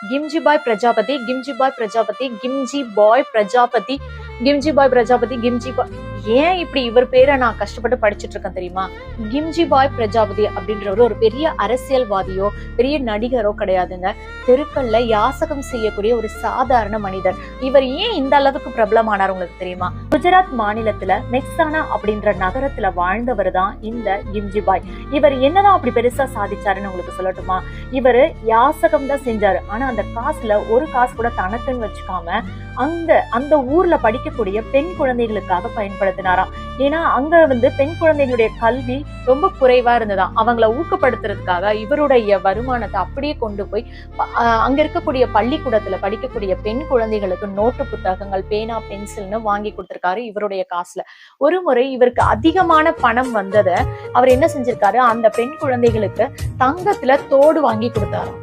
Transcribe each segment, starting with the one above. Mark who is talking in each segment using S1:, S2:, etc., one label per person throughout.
S1: கிம்ஜி பாய் பிரஜாபதி, கிம்ஜி பாய் பிரஜாபதி, கிம்ஜி பாய் பிரஜாபதி, கிம்ஜி பாய் பிரஜாபதி, கிம்ஜி பாய். ஏன் இப்படி இவர் பேரை நான் கஷ்டப்பட்டு படிச்சுட்டு இருக்கேன் தெரியுமா? கிம்ஜி பாய் பிரஜாபதி அப்படின்றவர் ஒரு பெரிய அரசியல்வாதியோ பெரிய நடிகரோ கிடையாதுங்க. தெருக்கள்ல யாசகம் செய்யக்கூடிய ஒரு சாதாரண மனிதர். இவர் ஏன் இந்த அளவுக்கு பிரபலமானார் உங்களுக்கு தெரியுமா? குஜராத் மாநிலத்துல மெக்சானா அப்படின்ற நகரத்துல வாழ்ந்தவர் தான் இந்த கிம்ஜி பாய். இவர் என்னதான் அப்படி பெருசா சாதிச்சாருன்னு உங்களுக்கு சொல்லட்டுமா? இவரு யாசகம் தான் செஞ்சாரு. ஆனா அந்த காசுல ஒரு காசு கூட தனக்குன்னு வச்சுக்காம அந்த ஊர்ல படிக்கக்கூடிய பெண் குழந்தைகளுக்காக பயன்படுத்தினாராம். ஏன்னா அங்க பெண் குழந்தைகளுடைய கல்வி ரொம்ப குறைவா இருந்ததாம். அவங்கள ஊக்கப்படுத்துறதுக்காக இவருடைய வருமானத்தை அப்படியே கொண்டு போய் அங்க இருக்கக்கூடிய பள்ளிக்கூடத்துல படிக்கக்கூடிய பெண் குழந்தைகளுக்கு நோட்டு புத்தகங்கள், பேனா, பென்சில்னு வாங்கி கொடுத்திருக்காரு இவருடைய காசுல. ஒரு முறை இவருக்கு அதிகமான பணம் வந்ததை அவர் என்ன செஞ்சிருக்காரு, அந்த பெண் குழந்தைகளுக்கு தங்கத்துல தோடு வாங்கி கொடுத்தாராம்.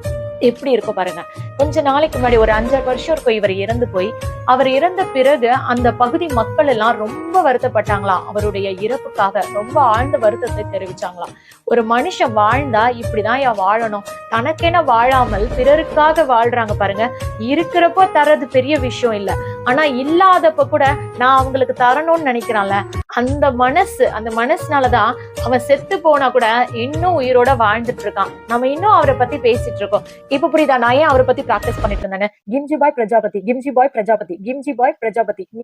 S1: எப்படி இருக்கும் பாருங்க. கொஞ்ச நாளைக்கு முன்னாடி ஒரு 5 வருஷம் இருக்கும் இவர் இறந்து போய். அவர் இறந்த பிறகு அந்த பகுதி மக்கள் எல்லாம் ரொம்ப வருத்தப்பட்டாங்களாம். அவருடைய இறப்புக்காக ரொம்ப ஆழ்ந்த வருத்தத்தை தெரிவிச்சாங்களாம். ஒரு மனுஷன் வாழ்ந்தா இப்படிதான் வாழணும், தனக்கென வாழாமல் பிறருக்காக வாழ்றாங்க பாருங்க. இருக்கிறப்போ தரது பெரிய விஷயம் இல்ல, ஆனா இல்லாதப்ப கூட நான் அவங்களுக்கு தரணும்னு நினைக்கிறான்ல, அந்த மனசுனாலதான் அவன் செத்து போனா கூட இன்னும் உயிரோட வாழ்ந்துட்டு இருக்கான். நம்ம இன்னும் அவரை பத்தி பேசிட்டு இருக்கோம். இப்ப புரியுதா நான் ஏன் அவரை பத்தி பிராக்டிஸ் பண்ணிட்டு இருந்தேன்னு? கிம்ஜி பாய் பிரஜாபதி, கிம்ஜி பாய் பிரஜாபதி, கிம்ஜி பாய் பிரஜாபதி.